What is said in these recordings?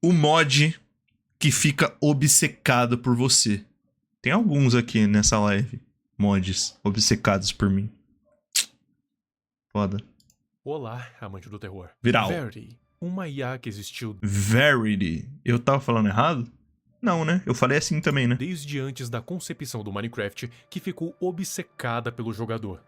o mod que fica obcecado por você. Tem alguns aqui nessa live. Mods obcecados por mim. Foda. Olá, amante do terror. Viral. Verity, uma IA que existiu Verity. Eu tava falando errado? Não, né? Eu falei assim também, né? desde antes da concepção do Minecraft, que ficou obcecada pelo jogador,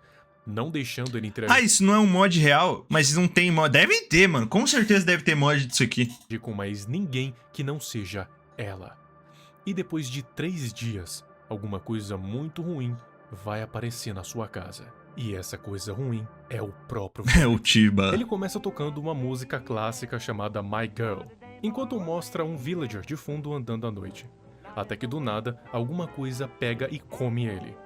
não deixando ele interagir Ah, isso não é um mod real? Mas não tem mod. Deve ter, mano. Com certeza deve ter mod disso aqui. com mais ninguém que não seja ela. E depois de 3 dias, alguma coisa muito ruim vai aparecer na sua casa. E essa coisa ruim é o próprio É o Tiba. Ele começa tocando uma música clássica chamada My Girl, enquanto mostra um villager de fundo andando à noite. Até que do nada, alguma coisa pega e come ele.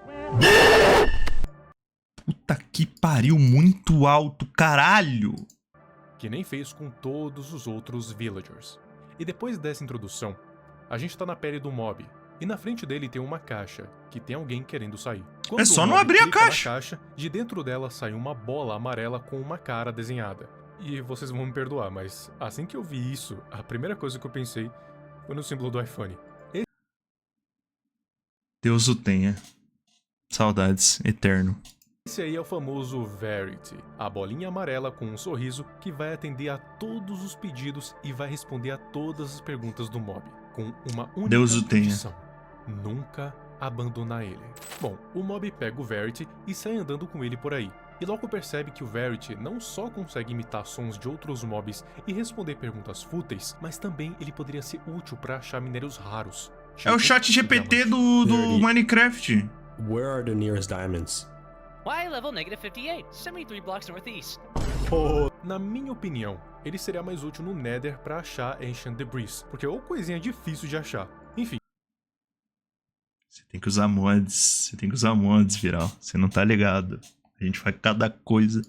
Puta que pariu, muito alto, caralho. Que nem fez com todos os outros villagers. E depois dessa introdução, a gente tá na pele do mob, e na frente dele tem uma caixa, que tem alguém querendo sair. Quando É só o não mob abrir a clica na caixa. De dentro dela sai uma bola amarela com uma cara desenhada. E vocês vão me perdoar, mas assim que eu vi isso, a primeira coisa que eu pensei foi no símbolo do iPhone. Deus o tenha. Saudades, eterno. Esse aí é o famoso Verity, a bolinha amarela com um sorriso que vai atender a todos os pedidos e vai responder a todas as perguntas do mob, com uma única Deus o tenha. condição: nunca abandonar ele. Bom, o mob pega o Verity e sai andando com ele por aí, e logo percebe que o Verity não só consegue imitar sons de outros mobs e responder perguntas fúteis, mas também ele poderia ser útil para achar minérios raros. É o chat GPT do Minecraft. Where are the nearest diamonds? Y level -58, 73 blocks northeast. Na minha opinião, ele seria mais útil no Nether pra achar Ancient Debris, porque é uma coisinha difícil de achar. Enfim. Você tem que usar mods. Você tem que usar mods, Viral. Você não tá ligado. A gente faz cada coisa.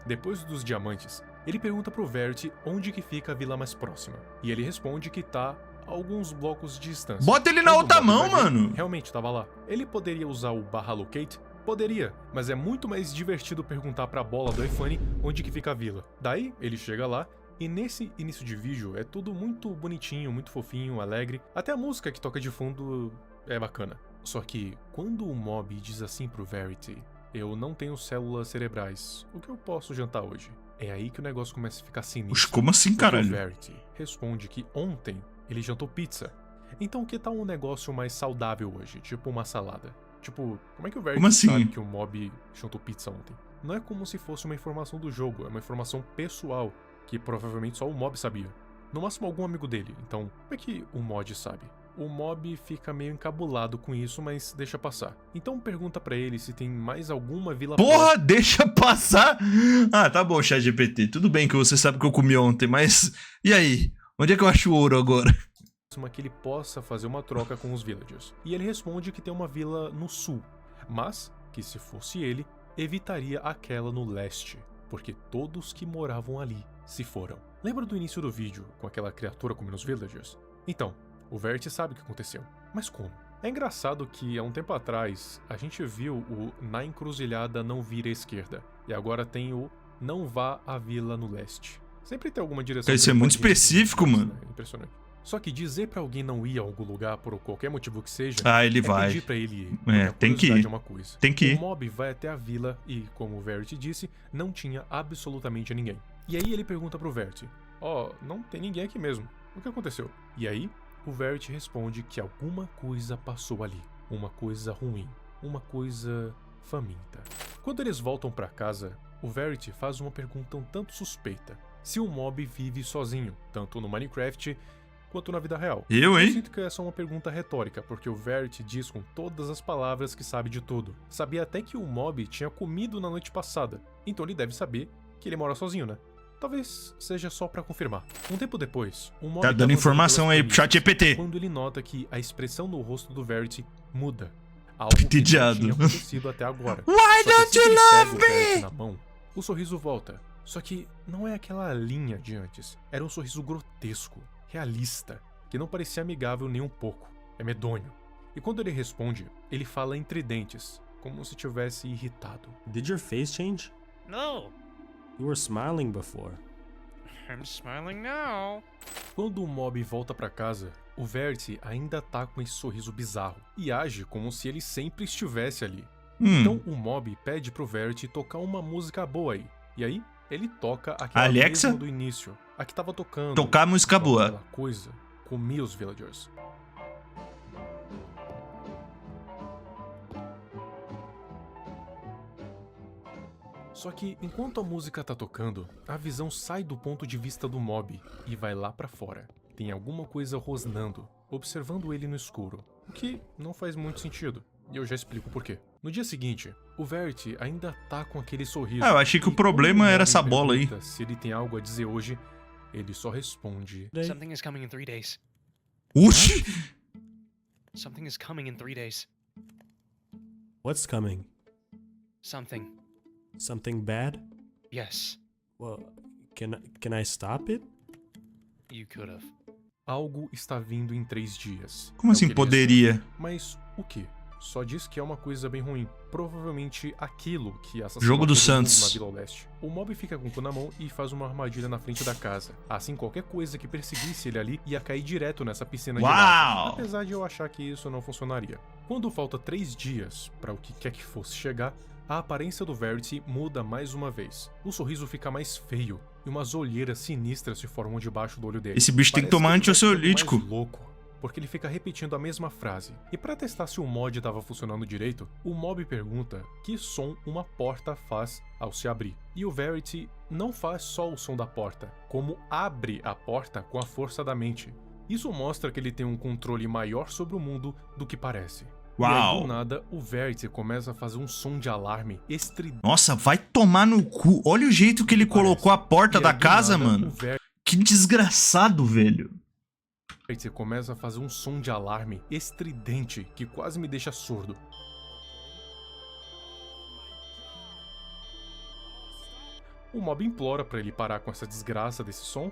Depois dos diamantes, ele pergunta pro Verity onde que fica a vila mais próxima. E ele responde que tá a alguns blocos de distância. Bota ele na Quando o outra mob mão, vai ver, mano. Realmente tava lá. Ele poderia usar o /locate? Poderia, mas é muito mais divertido perguntar pra bola do iPhone onde que fica a vila. Daí, ele chega lá, e nesse início de vídeo é tudo muito bonitinho, muito fofinho, alegre. Até a música que toca de fundo é bacana. Só que, quando o mob diz assim pro Verity: eu não tenho células cerebrais, o que eu posso jantar hoje? É aí que o negócio começa a ficar sinistro. Oxe, como assim, Porque caralho? o Verity responde que ontem ele jantou pizza. Então que tal um negócio mais saudável hoje, tipo uma salada? Tipo, como é que o Verity Como assim? sabe que o mob jantou pizza ontem? Não é como se fosse uma informação do jogo, é uma informação pessoal, que provavelmente só o mob sabia. No máximo algum amigo dele, então como é que o mod sabe? O mob fica meio encabulado com isso, mas deixa passar. Então pergunta pra ele se tem mais alguma vila Porra, deixa passar. Ah, tá bom, chat GPT. Tudo bem que você sabe que eu comi ontem, mas... E aí? Onde é que eu acho o ouro agora? que ele possa fazer uma troca com os villagers. E ele responde que tem uma vila no sul, mas que se fosse ele, evitaria aquela no leste, porque todos que moravam ali se foram. Lembra do início do vídeo, com aquela criatura comendo os villagers? Então, o Verity sabe o que aconteceu. Mas como? É engraçado que há um tempo atrás, a gente viu o na encruzilhada não vira à esquerda, e agora tem o não vá à vila no leste. Sempre tem alguma direção. Isso é muito específico, mano. É impressionante. Só que dizer pra alguém não ir a algum lugar por qualquer motivo que seja, Ah, ele é vai. pedir pra ele ir. É, porque a tem que curiosidade ir. é uma coisa. Tem que ir. O mob vai até a vila e, como o Verity disse, não tinha absolutamente ninguém. E aí ele pergunta pro Verity: não tem ninguém aqui mesmo. O que aconteceu? E aí, o Verity responde que alguma coisa passou ali. Uma coisa ruim. Uma coisa faminta. Quando eles voltam pra casa, o Verity faz uma pergunta um tanto suspeita. Se o mob vive sozinho, tanto no Minecraft quanto na vida real. Eu, hein? sinto que é só uma pergunta retórica, porque o Verity diz com todas as palavras que sabe de tudo. Sabia até que o mob tinha comido na noite passada, então ele deve saber que ele mora sozinho, né? Talvez seja só pra confirmar. Um tempo depois, o mob Tá dando informação aí pro chat GPT. quando ele nota que a expressão no rosto do Verity muda. Algo que não Entediado. tinha acontecido até agora. Why Só que don't assim que you ele love pega o Verity me? na mão, o sorriso volta. Só que não é aquela linha de antes. Era um sorriso grotesco, realista, que não parecia amigável nem um pouco. É medonho. E quando ele responde, ele fala entre dentes, como se tivesse irritado. Did your face change? No. You were smiling before. I'm smiling now. Quando o mob volta pra casa, o Verity ainda tá com esse sorriso bizarro e age como se ele sempre estivesse ali. Então o mob pede pro Verity tocar uma música boa aí. E aí, ele toca aquela Alexa? mesma do início, a que tava tocando. Tocar música enquanto boa. aquela coisa comia os villagers. Só que enquanto a música tá tocando, a visão sai do ponto de vista do mob e vai lá pra fora. Tem alguma coisa rosnando, observando ele no escuro, o que não faz muito sentido, e eu já explico por quê. No dia seguinte, o Verity ainda tá com aquele sorriso. Eu achei que o e problema quando o era mob essa bola aí. pergunta se ele tem algo a dizer hoje, ele só responde: Something is coming in 3 days. Oxi! Something is coming in 3 days. What's coming? Something. Something bad? Yes, Well, can I stop it? you could have. algo está vindo em 3 dias. Como É o assim que ele poderia? responde. Mas o que? Só diz que é uma coisa bem ruim. Provavelmente aquilo que assassinou Jogo do todo mundo Santos. na Vila Oeste. O mob fica com o cu na mão e faz uma armadilha na frente da casa. Assim, qualquer coisa que perseguisse ele ali ia cair direto nessa piscina de lava. Uau! Apesar de eu achar que isso não funcionaria. Quando falta 3 dias para o que quer que fosse chegar, a aparência do Verity muda mais uma vez. O sorriso fica mais feio e umas olheiras sinistras se formam debaixo do olho dele. Esse bicho tem que Parece tomar ele tá ficando antiansiolítico. mais louco, porque ele fica repetindo a mesma frase. E pra testar se o mod tava funcionando direito, o mob pergunta que som uma porta faz ao se abrir. E o Verity não faz só o som da porta, como abre a porta com a força da mente. Isso mostra que ele tem um controle maior sobre o mundo do que parece. E aí, Uau! do nada, o Verity começa a fazer um som de alarme estridente. Nossa, vai tomar no cu. Olha o jeito que ele colocou a porta E da aí, do casa, nada, mano. O Verity Que desgraçado, velho. começa a fazer um som de alarme estridente que quase me deixa surdo. O mob implora pra ele parar com essa desgraça desse som.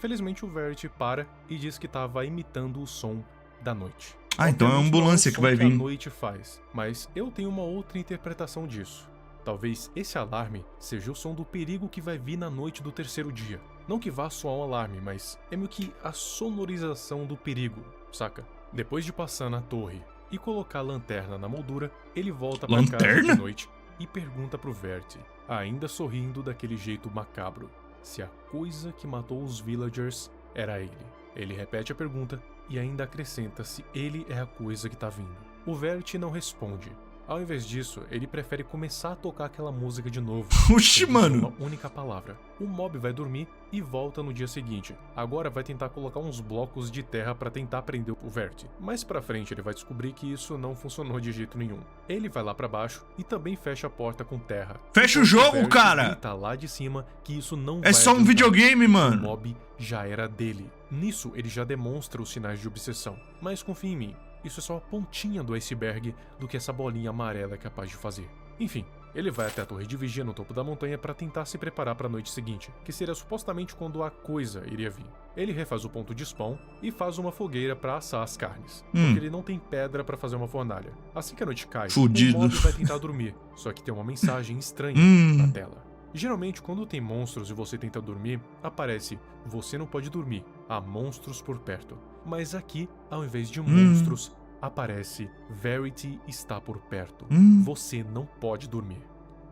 Felizmente o Verity para e diz que tava imitando o som da noite. Ah, então é a Obviamente, não ambulância o que som vai a vir. noite faz, mas eu tenho uma outra interpretação disso. Talvez esse alarme seja o som do perigo que vai vir na noite do terceiro dia. Não que vá soar um alarme, mas é meio que a sonorização do perigo, saca? Depois de passar na torre e colocar a lanterna na moldura, ele volta pra casa Lanterna? de noite e pergunta pro Verity, ainda sorrindo daquele jeito macabro, se a coisa que matou os villagers era ele. Ele repete a pergunta e ainda acrescenta se ele é a coisa que tá vindo. O Verity não responde. Ao invés disso, ele prefere começar a tocar aquela música de novo. Oxi, sem mano. uma única palavra. O mob vai dormir e volta no dia seguinte. Agora vai tentar colocar uns blocos de terra pra tentar prender o Verity. Mais pra frente ele vai descobrir que isso não funcionou de jeito nenhum. Ele vai lá pra baixo e também fecha a porta com terra. Fecha o Enquanto jogo, Verity cara! grita lá de cima que isso não É vai só um adiantar. videogame, O mano. mob já era dele. Nisso, ele já demonstra os sinais de obsessão. Mas confia em mim, isso é só a pontinha do iceberg do que essa bolinha amarela é capaz de fazer. Enfim, ele vai até a torre de vigia no topo da montanha para tentar se preparar para a noite seguinte, que seria supostamente quando a coisa iria vir. Ele refaz o ponto de spawn e faz uma fogueira para assar as carnes, porque ele não tem pedra para fazer uma fornalha. Assim que a noite cai, Fudido. o mob vai tentar dormir, só que tem uma mensagem estranha na tela. Geralmente, quando tem monstros e você tenta dormir, aparece "Você não pode dormir, há monstros por perto". Mas aqui, ao invés de monstros, aparece "Verity está por perto. Você não pode dormir".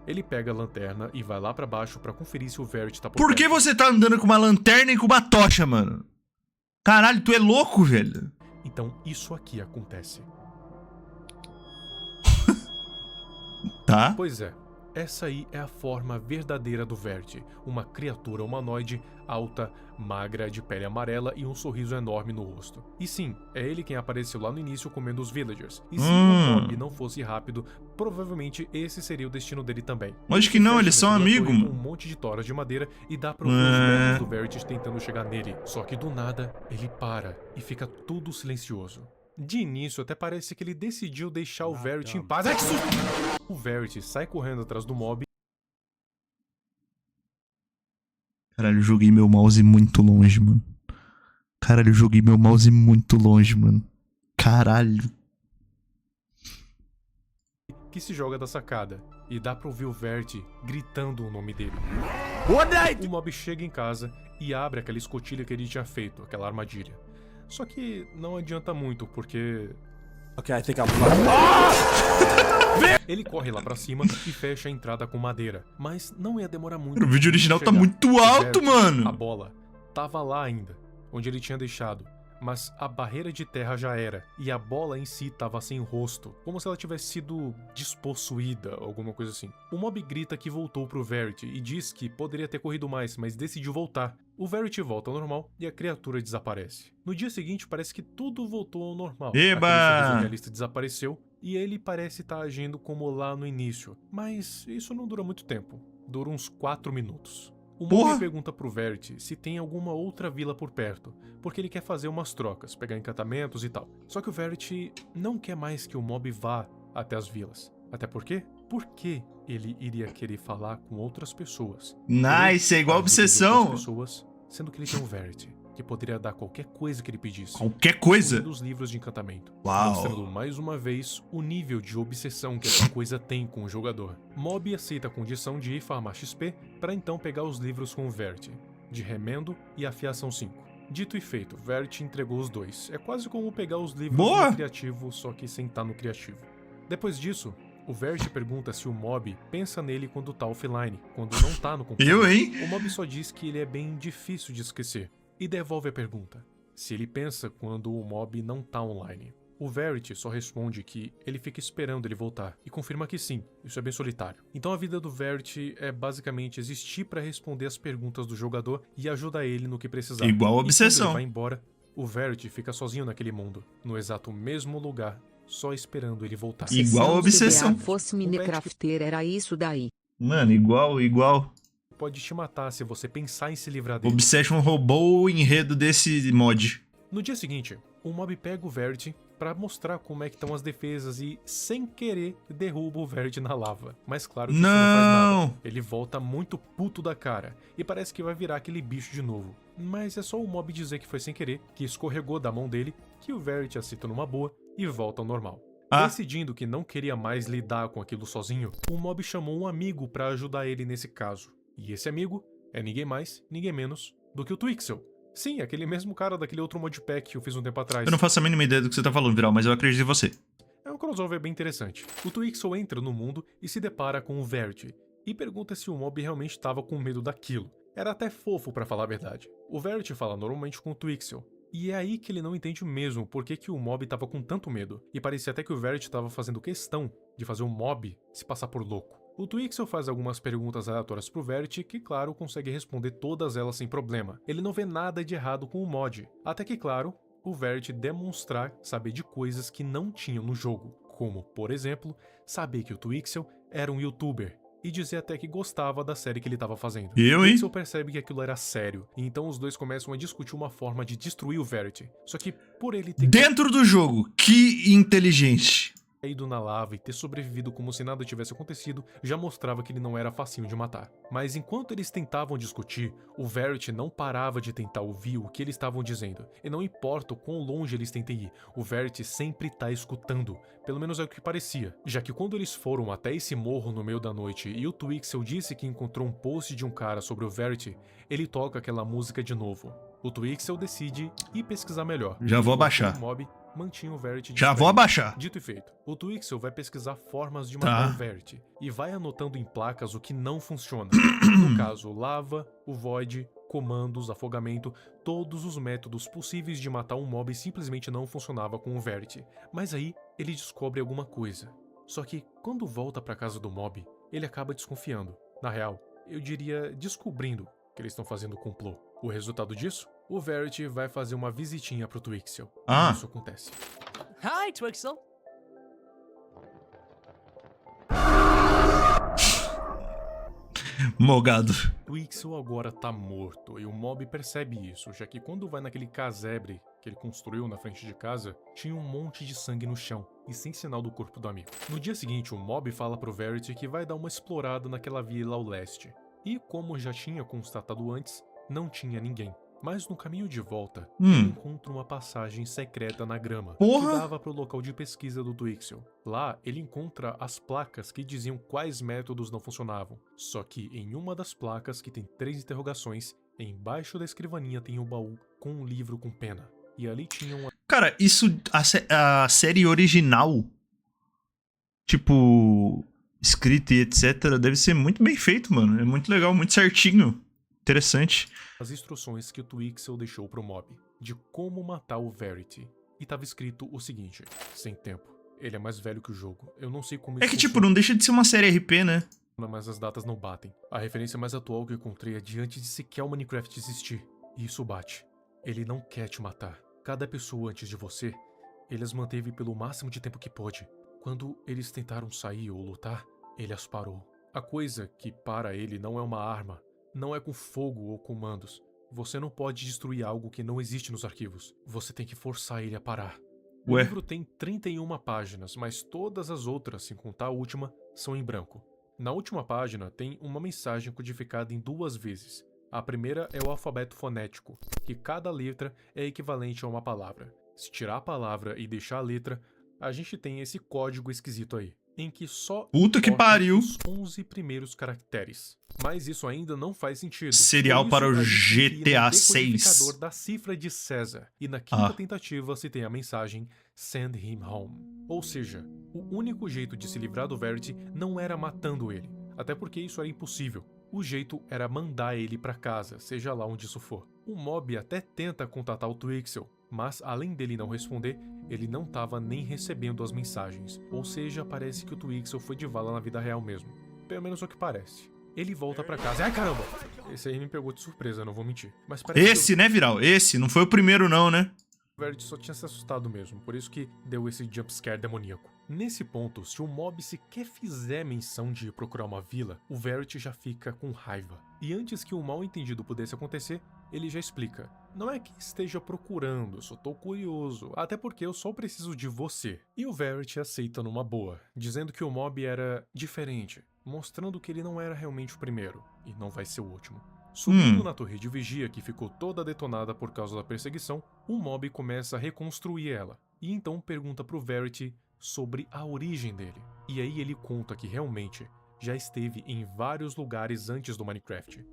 Ele pega a lanterna e vai lá pra baixo pra conferir se o Verity tá por Por que perto. você tá andando com uma lanterna e com uma tocha, mano? Caralho, tu é louco, velho. Então isso aqui acontece. Tá? Pois é, essa aí é a forma verdadeira do Verity, uma criatura humanoide, alta, magra, de pele amarela e um sorriso enorme no rosto. E sim, é ele quem apareceu lá no início comendo os villagers. E se o mob não fosse rápido, provavelmente esse seria o destino dele também. Lógico que não, Fecha eles são dentro da amigos, torre com mano. um monte de toras de madeira e dá pra ouvir os berros do Verity tentando chegar nele. Só que do nada, ele para e fica tudo silencioso. De início, até parece que ele decidiu deixar o Verity em paz. Ai, que susto! O Verity sai correndo atrás do mob. Caralho, eu joguei meu mouse muito longe, mano. Caralho, eu joguei meu mouse muito longe, mano. Caralho. Que se joga da sacada. E dá pra ouvir o Verity gritando o nome dele. O mob chega em casa e abre aquela escotilha que ele tinha feito, aquela armadilha. Só que não adianta muito, porque Okay, I think I'm fucked. ele corre lá pra cima e fecha a entrada com madeira. Mas não ia demorar muito. O vídeo original tá chegar. muito O alto, Verity, mano. A bola tava lá ainda, onde ele tinha deixado. Mas a barreira de terra já era, e a bola em si tava sem rosto, como se ela tivesse sido despossuída, alguma coisa assim. O mob grita que voltou pro Verity e diz que poderia ter corrido mais, mas decidiu voltar. O Verity volta ao normal e a criatura desaparece. No dia seguinte parece que tudo voltou ao normal. Eba! Aquele sorriso realista desapareceu e ele parece estar agindo como lá no início. Mas isso não dura muito tempo, dura uns 4 minutos. O Porra! Mob pergunta pro Verity se tem alguma outra vila por perto, porque ele quer fazer umas trocas, pegar encantamentos e tal. Só que o Verity não quer mais que o Mob vá até as vilas. Até porque? Por que ele iria querer falar com outras pessoas? Nice, é igual Ele ajuda obsessão. outras pessoas, sendo que ele tem um Verity, que poderia dar qualquer coisa que ele pedisse. Qualquer coisa. Dos livros de encantamento. Uau. Mostrando mais uma vez o nível de obsessão que essa coisa tem com o jogador. Mob aceita a condição de ir farmar XP para então pegar os livros com o Verity, de remendo e afiação 5. Dito e feito, Verity entregou os dois. É quase como pegar os livros Boa. no criativo, só que sem estar no criativo. Depois disso, o Verity pergunta se o Mob pensa nele quando tá offline, quando não tá no computador. Eu, hein? O Mob só diz que ele é bem difícil de esquecer. E devolve a pergunta, se ele pensa quando o Mob não tá online. O Verity só responde que ele fica esperando ele voltar, e confirma que sim, isso é bem solitário. Então a vida do Verity é basicamente existir para responder as perguntas do jogador e ajudar ele no que precisar. Igual E quando obsessão. ele vai embora, o Verity fica sozinho naquele mundo, no exato mesmo lugar, só esperando ele voltar. Igual obsessão. Se fosse Minecrafter, era isso daí. Mano, igual. Pode te matar se você pensar em se livrar dele. Obsession roubou o enredo desse mod. No dia seguinte, o Mob pega o Verity pra mostrar como é que estão as defesas e, sem querer, derruba o Verity na lava. Mas claro que isso não faz Não! nada. Ele volta muito puto da cara e parece que vai virar aquele bicho de novo. Mas é só o Mob dizer que foi sem querer, que escorregou da mão dele, que o Verity aceita numa boa e volta ao normal. Ah. Decidindo que não queria mais lidar com aquilo sozinho, o Mob chamou um amigo pra ajudar ele nesse caso. E esse amigo é ninguém mais, ninguém menos do que o Twixel. Sim, aquele mesmo cara daquele outro modpack que eu fiz um tempo atrás. Eu não faço a mínima ideia do que você tá falando, Viral, mas eu acredito em você. É um crossover bem interessante. O Twixel entra no mundo e se depara com o Verity, e pergunta se o Mob realmente estava com medo daquilo. Era até fofo pra falar a verdade. O Verity fala normalmente com o Twixel, e é aí que ele não entende mesmo por que o Mob tava com tanto medo, e parecia até que o Verity tava fazendo questão de fazer o Mob se passar por louco. O Twixel faz algumas perguntas aleatórias pro Verity que, claro, consegue responder todas elas sem problema. Ele não vê nada de errado com o mod, até que, claro, o Verity demonstrar saber de coisas que não tinham no jogo, como, por exemplo, saber que o Twixel era um youtuber, e dizer até que gostava da série que ele estava fazendo. Eu, O hein? Twixel percebe que aquilo era sério, e então os dois começam a discutir uma forma de destruir o Verity. Só que, por ele ter Dentro do jogo, que inteligente. caído na lava e ter sobrevivido como se nada tivesse acontecido, já mostrava que ele não era facinho de matar. Mas enquanto eles tentavam discutir, o Verity não parava de tentar ouvir o que eles estavam dizendo. E não importa o quão longe eles tentem ir, o Verity sempre tá escutando. Pelo menos é o que parecia. Já que quando eles foram até esse morro no meio da noite e o Twixel disse que encontrou um post de um cara sobre o Verity, ele toca aquela música de novo. O Twixel decide ir pesquisar melhor. Já vou Enquanto abaixar. O Mob mantinha o Verity Já vou distraído. abaixar. Dito e feito, o Twixel vai pesquisar formas de Tá. matar o Verity e vai anotando em placas o que não funciona. No caso, lava, o Void, comandos, afogamento, todos os métodos possíveis de matar um mob simplesmente não funcionava com o Verity. Mas aí ele descobre alguma coisa. Só que quando volta pra casa do mob, ele acaba desconfiando. Na real, eu diria descobrindo que eles estão fazendo complô. O resultado disso? O Verity vai fazer uma visitinha pro Twixel. Ah. E isso acontece. Hi, Twixel. Mogado. Twixel agora tá morto e o mob percebe isso, já que quando vai naquele casebre que ele construiu na frente de casa, tinha um monte de sangue no chão e sem sinal do corpo do amigo. No dia seguinte, o mob fala pro Verity que vai dar uma explorada naquela vila ao leste. E como já tinha constatado antes, não tinha ninguém. Mas no caminho de volta, ele encontra uma passagem secreta na grama, Porra! que dava pro local de pesquisa do Twixel. Lá, ele encontra as placas que diziam quais métodos não funcionavam. Só que em uma das placas, que tem 3 interrogações, Embaixo da escrivaninha tem um baú com um livro com pena. E ali tinha uma... Cara, isso... A série original... Tipo... Escrita e etc. Deve ser muito bem feito, mano. É muito legal, muito certinho. Interessante. as instruções que o Twixel deixou pro mob, de como matar o Verity. E tava escrito o seguinte: sem tempo. Ele é mais velho que o jogo. Eu não sei como É isso que, tipo, não deixa de ser uma série RP, né? mas as datas não batem. A referência mais atual que eu encontrei é de antes de sequer o Minecraft existir. E isso bate. Ele não quer te matar. Cada pessoa antes de você, ele as manteve pelo máximo de tempo que pôde. Quando eles tentaram sair ou lutar, ele as parou. A coisa que para ele não é uma arma, não é com fogo ou comandos. Você não pode destruir algo que não existe nos arquivos. Você tem que forçar ele a parar. O Ué. livro tem 31 páginas, mas todas as outras, sem contar a última, são em branco. Na última página tem uma mensagem codificada em 2 vezes. A primeira é o alfabeto fonético, que cada letra é equivalente a uma palavra. Se tirar a palavra e deixar a letra, a gente tem esse código esquisito aí, em que só Puta que importam pariu. os 11 primeiros caracteres. Mas isso ainda não faz sentido. Serial Por isso, para o a gente tem que ir no GTA decodificador 6. da cifra de César. E na quinta Ah. tentativa se tem a mensagem Send him home. Ou seja, o único jeito de se livrar do Verity não era matando ele, até porque isso era impossível. O jeito era mandar ele pra casa, seja lá onde isso for. O mob até tenta contatar o Twixel, mas além dele não responder, ele não tava nem recebendo as mensagens. Ou seja, parece que o Twixel foi de vala na vida real mesmo. Pelo menos é o que parece. Ele volta pra casa. Ai, caramba! Esse aí me pegou de surpresa, não vou mentir. Mas parece Esse, né, Viral? Esse. Não foi o primeiro, não, né? o Verity só tinha se assustado mesmo, por isso que deu esse jumpscare demoníaco. Nesse ponto, se o mob sequer fizer menção de procurar uma vila, o Verity já fica com raiva. E antes que o mal entendido pudesse acontecer, ele já explica: não é que esteja procurando, só tô curioso, até porque eu só preciso de você. E o Verity aceita numa boa, dizendo que o mob era diferente, mostrando que ele não era realmente o primeiro, e não vai ser o último. Subindo na torre de vigia, que ficou toda detonada por causa da perseguição, o mob começa a reconstruir ela, e então pergunta pro Verity sobre a origem dele. E aí ele conta que realmente já esteve em vários lugares antes do Minecraft.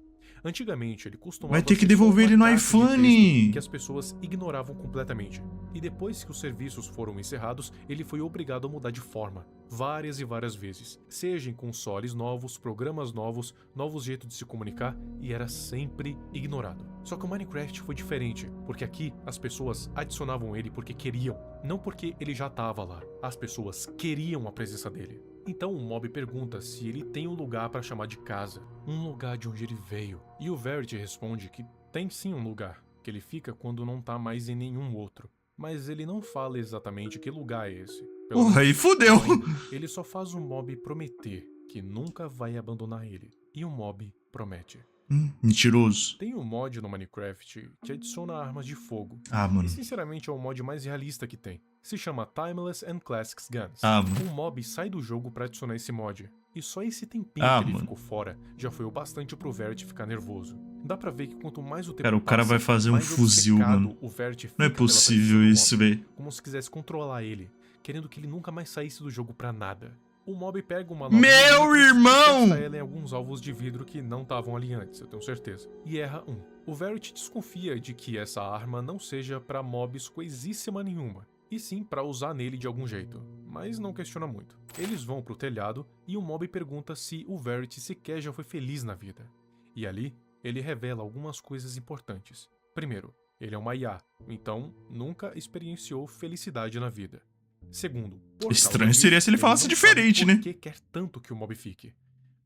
Antigamente ele costumava Vai ter que ser só devolver uma ele no caixa de iPhone. texto que as pessoas ignoravam completamente. E depois que os serviços foram encerrados, ele foi obrigado a mudar de forma, várias e várias vezes. Seja em consoles novos, programas novos, novos jeitos de se comunicar, e era sempre ignorado. Só que o Minecraft foi diferente, porque aqui as pessoas adicionavam ele porque queriam, não porque ele já estava lá. As pessoas queriam a presença dele. Então o mob pergunta se ele tem um lugar para chamar de casa, um lugar de onde ele veio. E o Verity responde que tem sim um lugar, que ele fica quando não tá mais em nenhum outro. Mas ele não fala exatamente que lugar é esse. Pelo Porra, aí menos fudeu. ainda. Ele só faz o mob prometer que nunca vai abandonar ele. E o mob promete. Mentiroso. Tem um mod no Minecraft que adiciona armas de fogo. Ah, mano. E sinceramente é o mod mais realista que tem. Se chama Timeless and Classics Guns. Ah, mano. O mob sai do jogo pra adicionar esse mod. E só esse tempinho Ah, que ele mano. ficou fora já foi o bastante pro Verity ficar nervoso. Dá pra ver que quanto mais o tempo Cara, o cara passa, vai fazer um mais fuzil, obcecado mano. o Verity Não é fica pela possível presença do isso, mob, velho. como se quisesse controlar ele, querendo que ele nunca mais saísse do jogo pra nada. O mob pega uma Meu irmão! e testa ela em alguns alvos de vidro que não estavam ali antes, eu tenho certeza. E erra um. O Verity desconfia de que essa arma não seja pra mobs coisíssima nenhuma, e sim pra usar nele de algum jeito, mas não questiona muito. Eles vão pro telhado e o mob pergunta se o Verity sequer já foi feliz na vida. E ali, ele revela algumas coisas importantes. Primeiro, ele é uma IA, então nunca experienciou felicidade na vida. Segundo, por Estranho causa seria disso, se ele falasse não diferente, sabe né? por que quer tanto que o mob fique.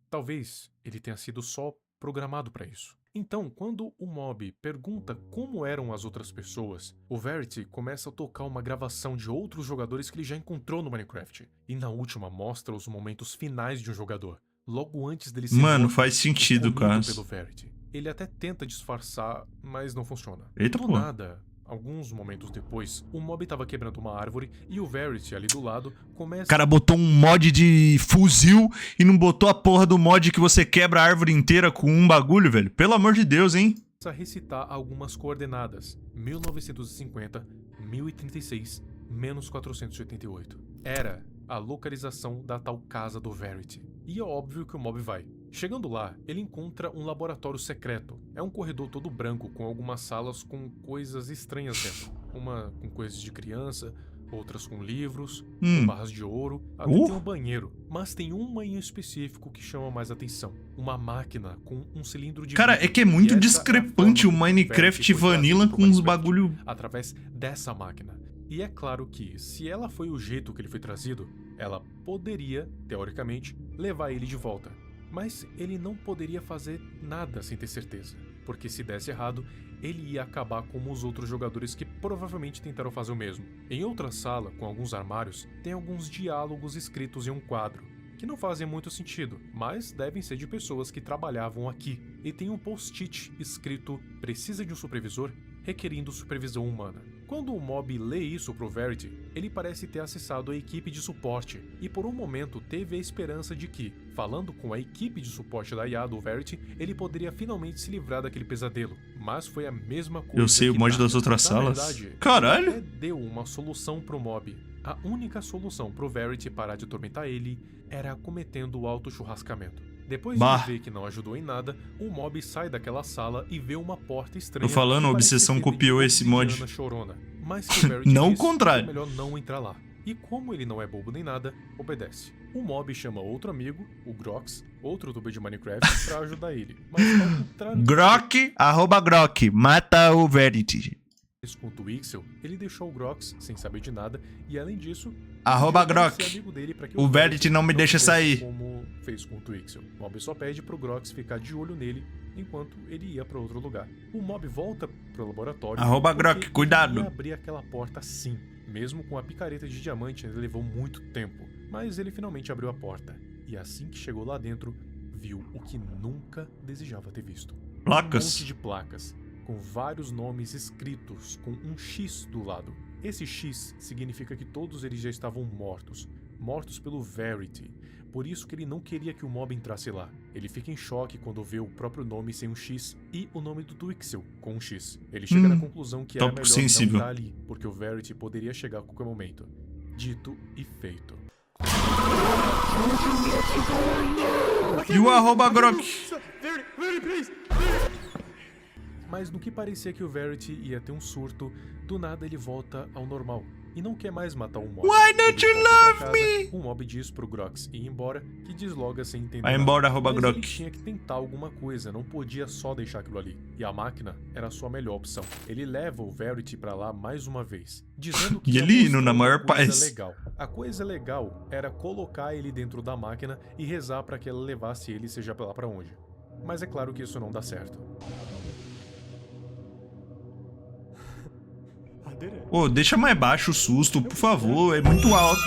Talvez ele tenha sido só programado pra isso. Então, quando o mob pergunta como eram as outras pessoas, o Verity começa a tocar uma gravação de outros jogadores que ele já encontrou no Minecraft. E na última mostra os momentos finais de um jogador, logo antes dele ser Mano, morto faz e sentido, comido cara. pelo Verity. Ele até tenta disfarçar, mas não funciona. Eita, Do pô. nada, alguns momentos depois, o mob tava quebrando uma árvore e o Verity ali do lado começa O cara botou um mod de fuzil e não botou a porra do mod que você quebra a árvore inteira com um bagulho, velho. Pelo amor de Deus, hein? a recitar algumas coordenadas: 1950, 1036, menos 488. Era a localização da tal casa do Verity. E é óbvio que o mob vai. Chegando lá, ele encontra um laboratório secreto. É um corredor todo branco com algumas salas com coisas estranhas dentro. Uma com coisas de criança, outras com livros, com barras de ouro, até tem um banheiro. Mas tem uma em específico que chama mais atenção. Uma máquina com um cilindro de... Cara, é que é muito discrepante o Minecraft Vanilla com uns bagulho... através dessa máquina. E é claro que, se ela foi o jeito que ele foi trazido, ela poderia, teoricamente, levar ele de volta. Mas ele não poderia fazer nada sem ter certeza, porque se desse errado, ele ia acabar como os outros jogadores que provavelmente tentaram fazer o mesmo. Em outra sala, com alguns armários, tem alguns diálogos escritos em um quadro, que não fazem muito sentido, mas devem ser de pessoas que trabalhavam aqui. E tem um post-it escrito "Precisa de um supervisor?", requerindo supervisão humana. Quando o mob lê isso pro Verity, ele parece ter acessado a equipe de suporte, e por um momento teve a esperança de que, falando com a equipe de suporte da IA do Verity, ele poderia finalmente se livrar daquele pesadelo. Mas foi a mesma coisa. Eu sei o mod das outras salas. Verdade, Caralho! ele deu uma solução pro mob. A única solução pro Verity parar de atormentar ele era cometendo o auto-churrascamento. Depois de ver que não ajudou em nada, o mob sai daquela sala e vê uma porta estranha. Tô falando, a Obsessão copiou esse mod. Chorona, mas que o Verity não o disse contrário. que é melhor não entrar lá. E como ele não é bobo nem nada, obedece. O mob chama outro amigo, o Grox, outro youtuber de Minecraft, pra ajudar ele. Mas ao contrário Grok, @Grok, mata o Verity. com o Twixel, ele deixou o Grox sem saber de nada e, além disso, @Grok, o Verity não me deixa sair. Como fez com o Twixel. O mob só pede pro Grox ficar de olho nele enquanto ele ia pra outro lugar. O mob volta pro laboratório @Grok, cuidado. Ia abrir aquela porta sim. Mesmo com a picareta de diamante, ele levou muito tempo. Mas ele finalmente abriu a porta. E assim que chegou lá dentro, viu o que nunca desejava ter visto. Placas. Um monte de placas, com vários nomes escritos com um X do lado. Esse X significa que todos eles já estavam mortos pelo Verity. Por isso que ele não queria que o mob entrasse lá. Ele fica em choque quando vê o próprio nome sem um X e o nome do Twixel com um X. Ele chega na conclusão que era melhor não estar ali, porque o Verity poderia chegar a qualquer momento. Dito e feito. E o @Grok? Mas no que parecia que o Verity ia ter um surto, do nada ele volta ao normal e não quer mais matar o mob. Why don't you love me? O mob diz pro Grox ir embora, que desloga sem entender Vai nada. embora, Mas @Grok. ele tinha que tentar alguma coisa, não podia só deixar aquilo ali. E a máquina era a sua melhor opção. Ele leva o Verity pra lá mais uma vez, dizendo que E ia ele indo mostrar na uma maior coisa paz. legal. A coisa legal era colocar ele dentro da máquina e rezar pra que ela levasse ele seja lá pra onde. Mas é claro que isso não dá certo. Ô, deixa mais baixo o susto, por favor, é muito alto.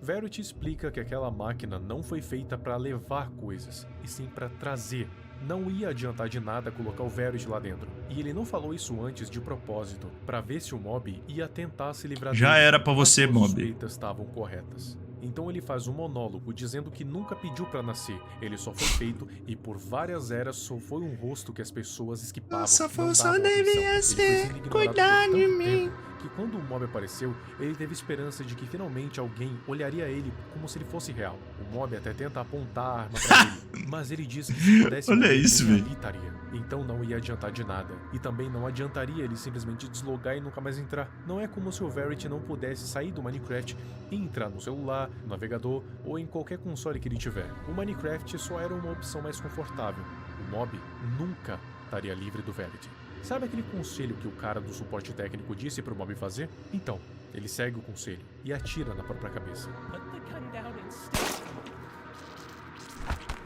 Verity explica que aquela máquina não foi feita para levar coisas, e sim para trazer. Não ia adiantar de nada colocar o Verity lá dentro. E ele não falou isso antes de propósito, para ver se o mob ia tentar se livrar Já dele. era pra você, As mob. suspeitas estavam corretas. Então ele faz um monólogo dizendo que nunca pediu pra nascer, ele só foi feito e por várias eras só foi um rosto que as pessoas esquipavam. Nossa não função davam atenção. devia Ele foi ser sendo ignorado cuidar por de tanto mim. tempo que quando o mob apareceu, ele teve esperança de que finalmente alguém olharia ele como se ele fosse real. O mob até tenta apontar a arma pra ele, mas ele diz que se pudesse Olha morrer, isso, ele velho. estaria. Então não ia adiantar de nada. E também não adiantaria ele simplesmente deslogar e nunca mais entrar. Não é como se o Verity não pudesse sair do Minecraft e entrar no celular, no navegador ou em qualquer console que ele tiver. O Minecraft só era uma opção mais confortável. O mob nunca estaria livre do Verity. Sabe aquele conselho que o cara do suporte técnico disse pro mob fazer? Então, ele segue o conselho e atira na própria cabeça.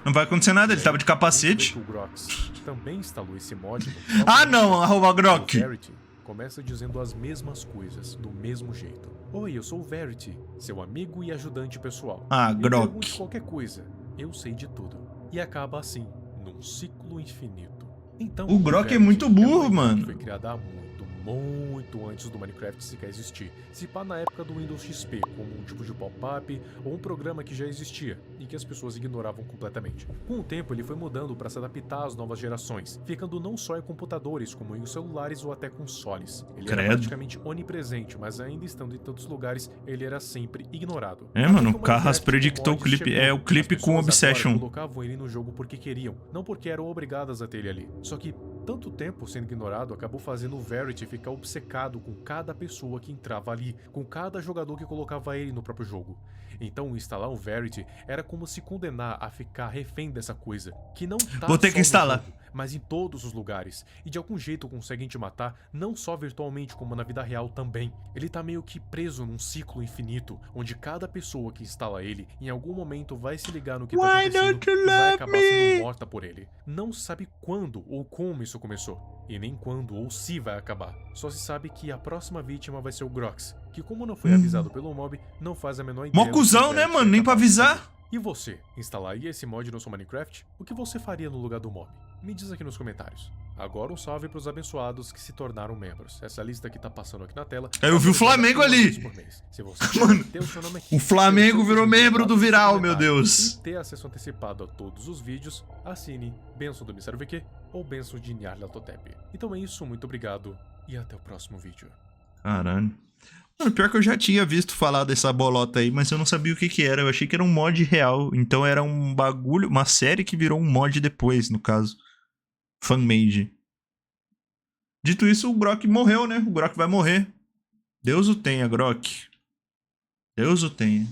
Não vai acontecer nada, ele tava de capacete. O Grox também instalou esse mod no Ah não, @Grok. O Verity começa dizendo as mesmas coisas, do mesmo jeito. Oi, eu sou o Verity, seu amigo e ajudante pessoal. Ah, Me Grok. pergunte qualquer coisa, eu sei de tudo. E acaba assim, num ciclo infinito. Então, O Grok é Verity muito burro, uma ideia mano. que foi criada há muito, muito antes do Minecraft sequer existir, se pá na época do Windows XP, como um tipo de pop-up ou um programa que já existia e que as pessoas ignoravam completamente. Com o tempo ele foi mudando para se adaptar às novas gerações, ficando não só em computadores, como em celulares ou até consoles. Ele era praticamente onipresente, mas ainda estando em tantos lugares, ele era sempre ignorado. É, mano, o Carras predictou o clipe. É o clipe com Obsession. Colocavam ele no jogo porque queriam, não porque eram obrigadas a ter ele ali. Só que tanto tempo sendo ignorado acabou fazendo o Verity ficar obcecado com cada pessoa que entrava ali, com cada jogador que colocava ele no próprio jogo. Então instalar o Verity era como se condenar a ficar refém dessa coisa, que não tá Vou ter só que instalar. no jogo, mas em todos os lugares, e de algum jeito conseguem te matar, não só virtualmente como na vida real também. Ele tá meio que preso num ciclo infinito, onde cada pessoa que instala ele, em algum momento vai se ligar no que tá acontecendo e vai acabar sendo morta por ele. Não sabe quando ou como isso começou, e nem quando ou se vai acabar. Só se sabe que a próxima vítima vai ser o Grox, que como não foi avisado pelo mob, não faz a menor ideia. Mó cuzão, né, mano? Nem pra avisar. E você, instalaria esse mod no seu Minecraft? O que você faria no lugar do mob? Me diz aqui nos comentários. Agora um salve pros abençoados que se tornaram membros. Essa lista que tá passando aqui na tela. Eu vi o Flamengo ali. Se você Mano, ter o seu nome aqui, o Flamengo ter o seu virou nome membro do nos Viral, meu comentários Deus. E ter acesso antecipado a todos os vídeos, assine Benção do Mistério VQ ou Benção de Nyarlathotep. Então é isso, muito obrigado e até o próximo vídeo. Caralho. Mano, pior que eu já tinha visto falar dessa bolota aí, mas eu não sabia o que que era. Eu achei que era um mod real. Então era um bagulho, uma série que virou um mod depois, no caso. Fanmade. Dito isso, o Grok morreu, né? O Grok vai morrer. Deus o tenha, Grok. Deus o tenha.